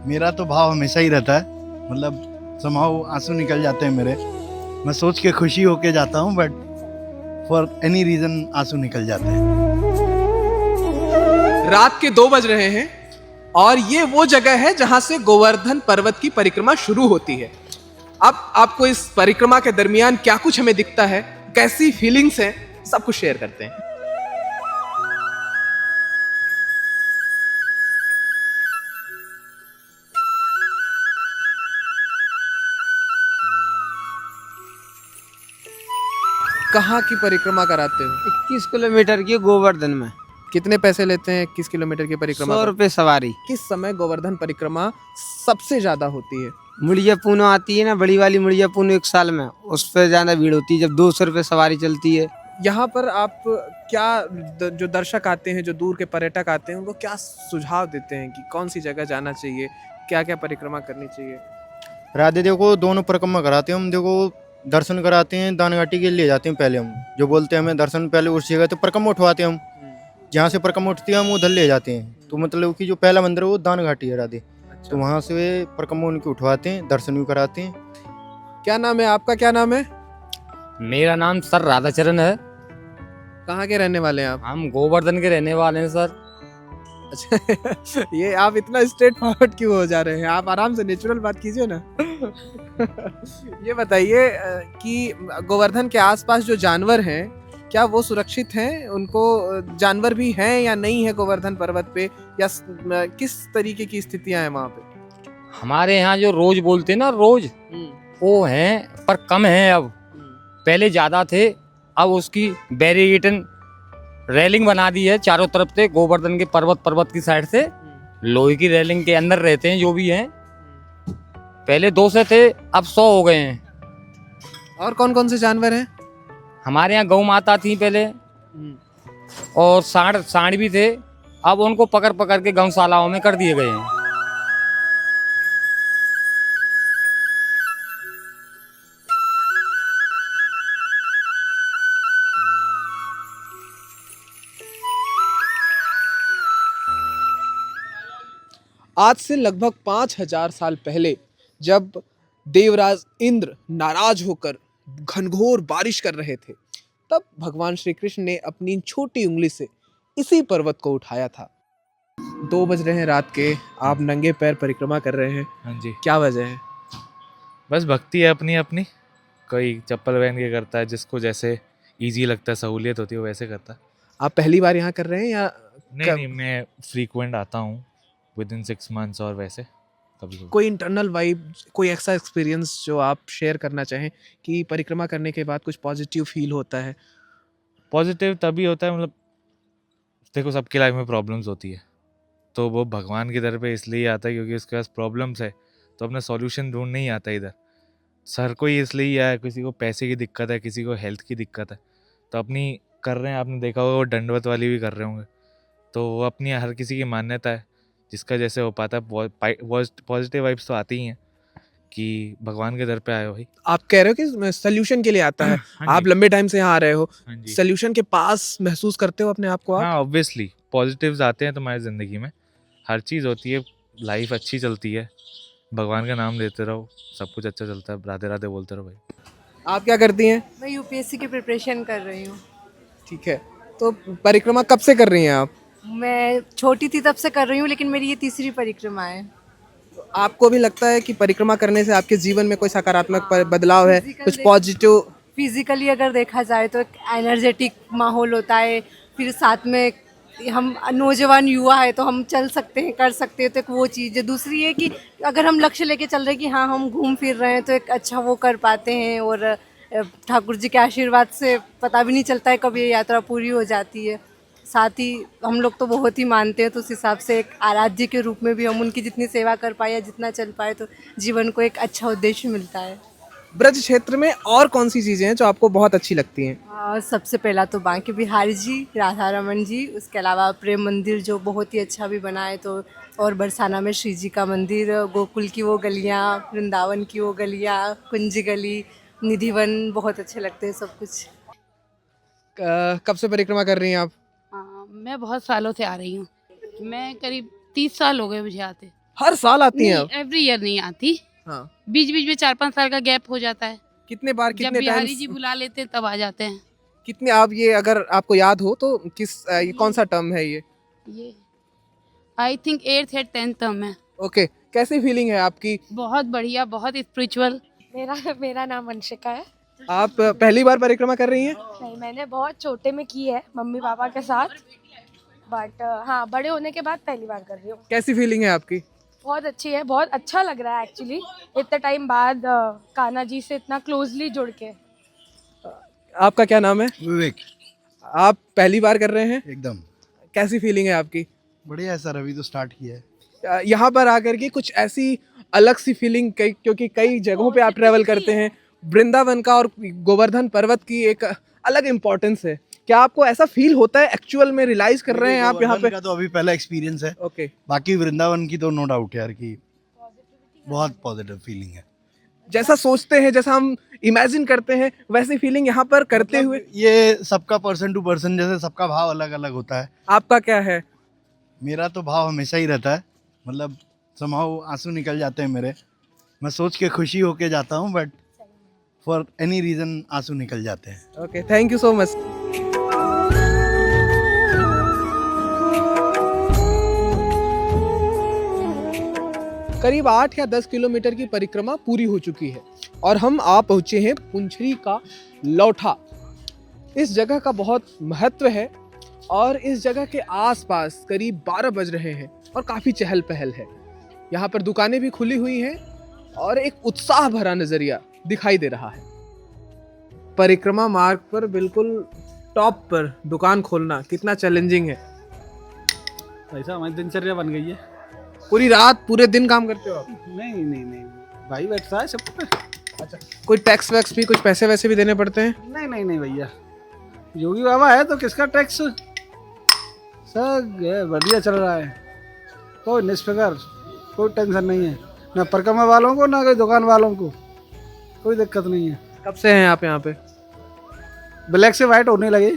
मेरा तो भाव हमेशा ही रहता है, मतलब समाओ आंसू निकल जाते हैं मेरे। मैं सोच के खुशी होके जाता हूँ, बट फॉर एनी रीजन आंसू निकल जाते हैं। रात के 2 बज रहे हैं और ये वो जगह है जहां से गोवर्धन पर्वत की परिक्रमा शुरू होती है। अब आपको इस परिक्रमा के दरमियान क्या कुछ हमें दिखता है, कैसी फीलिंग्स हैं, सब कुछ शेयर करते हैं। कहाँ की परिक्रमा कराते हो? 21 किलोमीटर की गोवर्धन में। कितने पैसे लेते हैं 21 किलोमीटर की परिक्रमा 100 का? रुपये सवारी। किस समय गोवर्धन परिक्रमा सबसे ज्यादा होती है? मुड़िया पूनो आती है ना, बड़ी वाली मुड़िया पूनो 1 साल में, उस पर ज्यादा भीड़ होती है जब 200 रुपये सवारी चलती है। यहाँ पर आप क्या जो दर्शक आते हैं, जो दूर के पर्यटक आते हैं, उनको क्या सुझाव देते हैं कि कौन सी जगह जाना चाहिए, क्या क्या परिक्रमा करनी चाहिए? राधे देखो दोनों परिक्रमा कराते हैं हम। देखो दर्शन कराते हैं, दान घाटी के लिए जाते हैं पहले हम, जो बोलते हैं हमें दर्शन पहले उस जगह तो परिक्रमा उठवाते हैं हम। जहाँ से परिक्रमा उठती है हम उधर ले जाते हैं। तो मतलब कि जो पहला मंदिर है वो दान घाटी है राधे। तो वहाँ से परिक्रमा उनकी उठवाते हैं, दर्शन भी कराते हैं। क्या नाम है आपका? क्या नाम है? मेरा नाम सर राधाचरण है। कहाँ के रहने वाले हैं आप? हम गोवर्धन के रहने वाले हैं सर। अच्छा ये आप इतना स्ट्रेट फॉरवर्ड क्यों हो जा रहे हैं? आप आराम से नेचुरल बात कीजिए ना। ये बताइए कि गोवर्धन के आसपास जो जानवर हैं, क्या वो सुरक्षित हैं? उनको जानवर भी हैं या नहीं है गोवर्धन पर्वत पे, या किस तरीके की स्थितियां हैं वहाँ पे? हमारे यहाँ जो रोज बोलते हैं ना, रोज वो हैं पर कम हैं अब। पहले ज्यादा थे, अब उसकी बैरिकेडिंग रेलिंग बना दी है चारों तरफ से। गोवर्धन के पर्वत की साइड से लोहे की रेलिंग के अंदर रहते हैं जो भी हैं। पहले 2 से थे, अब 100 हो गए हैं। और कौन कौन से जानवर हैं? हमारे यहाँ गौ माता थी पहले, और सांड भी थे। अब उनको पकड़ पकड़ के गौशालाओं में कर दिए गए हैं। आज से लगभग 5000 साल पहले जब देवराज इंद्र नाराज होकर घनघोर बारिश कर रहे थे, तब भगवान श्री कृष्ण ने अपनी छोटी उंगली से इसी पर्वत को उठाया था। 2 बज रहे हैं रात के, आप नंगे पैर परिक्रमा कर रहे हैं। हाँ जी, क्या वजह है? बस भक्ति है अपनी अपनी। कोई चप्पल पहन के करता है, जिसको जैसे इजी लगता है, सहूलियत होती है, वो वैसे करता है। आप पहली बार यहाँ कर रहे हैं या नहीं, मैं फ्रीक्वेंट आता हूँ विद इन 6 मंथ्स, और वैसे कभी कोई इंटरनल वाइब, कोई ऐसा एक्सपीरियंस जो आप शेयर करना चाहें कि परिक्रमा करने के बाद कुछ पॉजिटिव फील होता है? पॉजिटिव तभी होता है, मतलब देखो सबकी लाइफ में प्रॉब्लम्स होती है, तो वो भगवान की दर पे इसलिए आता है क्योंकि उसके पास प्रॉब्लम्स है, तो अपना सॉल्यूशन ढूंढ नहीं आता इधर। सर को ही इसलिए आया, किसी को पैसे की दिक्कत है, किसी को हेल्थ की दिक्कत है, तो अपनी कर रहे हैं। आपने देखा होगा वो दंडवत वाली भी कर रहे होंगे, तो वो अपनी हर किसी की मान्यता है, जिसका जैसे हो पाता है। पॉजिटिव वाइब्स तो आती ही हैं कि भगवान के दर पे आए हो भाई। आप कह रहे हो कि सोल्यूशन के लिए आता है। हाँ आप जी, लंबे टाइम से यहाँ आ रहे हो, हाँ जी, सोल्यूशन के पास महसूस करते हो अपने आप को आप? हाँ ऑब्वियसली पॉजिटिव्स आते हैं तुम्हारी ज़िंदगी में, हर चीज़ होती है, लाइफ अच्छी चलती है, भगवान का नाम लेते रहो, सब कुछ अच्छा चलता है, राधे राधे बोलते रहो भाई। आप क्या करती हैं? मैं यूपीएससी की प्रिपरेशन कर रही हूँ। ठीक है, तो परिक्रमा कब से कर रही हैं आप? मैं छोटी थी तब से कर रही हूँ, लेकिन मेरी ये तीसरी परिक्रमा है। तो आपको भी लगता है कि परिक्रमा करने से आपके जीवन में कोई सकारात्मक बदलाव है, Physical कुछ पॉजिटिव? फिजिकली अगर देखा जाए तो एक एनर्जेटिक माहौल होता है, फिर साथ में हम नौजवान युवा है तो हम चल सकते हैं, कर सकते हैं, तो एक वो चीज़ है। दूसरी है कि अगर हम लक्ष्य लेके चल रहे हैं कि हाँ हम घूम फिर रहे हैं, तो एक अच्छा वो कर पाते हैं, और ठाकुर जी के आशीर्वाद से पता भी नहीं चलता है कब ये यात्रा पूरी हो जाती है। साथ ही हम लोग तो बहुत ही मानते हैं, तो उस हिसाब से एक आराध्य के रूप में भी हम उनकी जितनी सेवा कर पाए या जितना चल पाए, तो जीवन को एक अच्छा उद्देश्य मिलता है। ब्रज क्षेत्र में और कौन सी चीज़ें हैं जो आपको बहुत अच्छी लगती हैं? सबसे पहला तो बांके बिहारी जी, राधा रमन जी, उसके अलावा प्रेम मंदिर जो बहुत ही अच्छा भी बना है, तो और बरसाना में श्री जी का मंदिर, गोकुल की वो गलियाँ, वृंदावन की वो गलियाँ, कुंज गली, निधिवन, बहुत अच्छे लगते हैं सब कुछ। कब से परिक्रमा कर रही हैं आप? हाँ, मैं बहुत सालों से आ रही हूँ। मैं करीब 30 साल हो गए मुझे आते। हर साल आती हैं आप? एवरी ईयर नहीं आती, हाँ। बीच बीच में 4-5 साल का गैप हो जाता है। कितने बार जब कितने बिहारी टाइम जी बुला लेते हैं तब आ जाते हैं। कितने आप ये अगर आपको याद हो तो ये कौन सा टर्म है ये? ये आई थिंक 8th या 10th टर्म है। ओके, कैसी फीलिंग है आपकी? बहुत बढ़िया, बहुत स्पिरिचुअल। मेरा नाम वंशिका है। आप पहली बार परिक्रमा कर रही हैं? नहीं, मैंने बहुत छोटे में की है मम्मी पापा के साथ, बट हाँ बड़े होने के बाद पहली बार कर रही हूँ। कैसी फीलिंग है आपकी? बहुत अच्छी है, बहुत अच्छा लग रहा है एक्चुअली, इतने टाइम बाद कान्हा जी से इतना क्लोजली जुड़ के। आपका क्या नाम है? विवेक। आप पहली बार कर रहे हैं? एकदम कैसी फीलिंग है आपकी? बढ़िया है सर, अभी तो स्टार्ट किया है। यहाँ पर आकर के कुछ ऐसी अलग सी फीलिंग, क्योंकि कई जगहों पे आप ट्रैवल करते हैं, वृंदावन का और गोवर्धन पर्वत की एक अलग इम्पोर्टेंस है। क्या आपको ऐसा फील होता है, एक्चुअल में रियलाइज कर रहे हैं आप यहाँ पे? गोवर्धन का तो अभी पहला एक्सपीरियंस है। ओके, बाकी वृंदावन की तो नो डाउट यार कि बहुत पॉजिटिव फीलिंग है। जैसा सोचते हैं, जैसा हम इमेजिन करते हैं, वैसी फीलिंग यहाँ पर करते मतलब हुए। ये सबका पर्सन टू पर्सन, जैसे सबका भाव अलग अलग होता है। आपका क्या है? मेरा तो भाव हमेशा ही रहता है, मतलब समहाउ आंसू निकल जाते हैं मेरे। मैं सोच के खुशी होके जाता हूँ, बट फॉर एनी रीजन आंसू निकल जाते हैं। Okay, thank you so much. करीब 8 या 10 किलोमीटर की परिक्रमा पूरी हो चुकी है और हम आ पहुंचे हैं पुंछरी का लौठा। इस जगह का बहुत महत्व है और इस जगह के आसपास करीब 12 बज रहे हैं और काफ़ी चहल पहल है। यहाँ पर दुकानें भी खुली हुई हैं और एक उत्साह भरा नज़रिया दिखाई दे रहा है। परिक्रमा मार्ग पर बिल्कुल टॉप पर दुकान खोलना कितना चैलेंजिंग है। ऐसा हमारी दिनचर्या बन गई है। पूरी रात पूरे दिन काम करते हो आप? नहीं नहीं नहीं, भाई बैठता है सब पे। अच्छा, कोई टैक्स वैक्स भी, कुछ पैसे वैसे भी देने पड़ते हैं? नहीं नहीं नहीं भैया, योगी बाबा है तो किसका टैक्स, सब बढ़िया चल रहा है, कोई निष्फिकर, कोई टेंशन नहीं है, ना परिक्रमा वालों को ना कोई दुकान वालों को, कोई दिक्कत नहीं है। कब से हैं आप यहाँ पे? ब्लैक से वाइट होने लगे।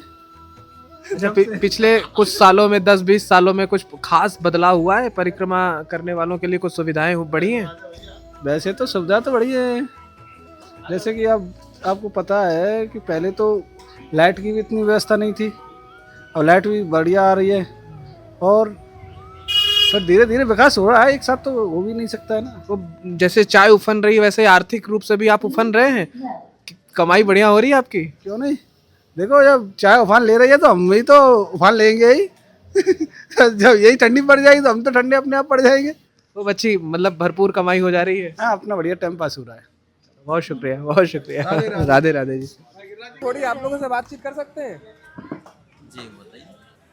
अच्छा, पिछले कुछ सालों में, 10-20 सालों में कुछ खास बदलाव हुआ है? परिक्रमा करने वालों के लिए कुछ सुविधाएं बढ़ी हैं? वैसे तो सुविधा तो बढ़ी है, जैसे कि अब आपको पता है कि पहले तो लाइट की भी इतनी व्यवस्था नहीं थी, और लाइट भी बढ़िया आ रही है, और फिर धीरे धीरे विकास हो रहा है, एक साथ तो हो भी नहीं सकता है ना। तो जैसे चाय उफन रही है, वैसे आर्थिक रूप से भी आप उफन रहे हैं? कमाई बढ़िया हो रही है आपकी? क्यों नहीं, देखो जब चाय उफान ले रही है तो हम भी तो उफान लेंगे ही। जब यही ठंडी पड़ जाएगी तो हम तो ठंडे अपने आप पड़ जाएंगे। तो बच्ची मतलब भरपूर कमाई हो जा रही है? हाँ, अपना बढ़िया टाइम पास हो रहा है। बहुत शुक्रिया, बहुत शुक्रिया। राधे राधे जी। थोड़ी आप लोगों से बातचीत कर सकते हैं? जी बताइए।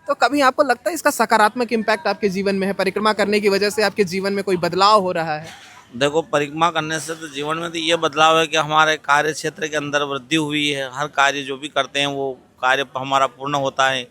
तो कभी आपको लगता है इसका सकारात्मक इम्पैक्ट आपके जीवन में है? परिक्रमा करने की वजह से आपके जीवन में कोई बदलाव हो रहा है? देखो, परिक्रमा करने से तो जीवन में तो ये बदलाव है कि हमारे कार्य क्षेत्र के अंदर वृद्धि हुई है। हर कार्य जो भी करते हैं वो कार्य हमारा पूर्ण होता है।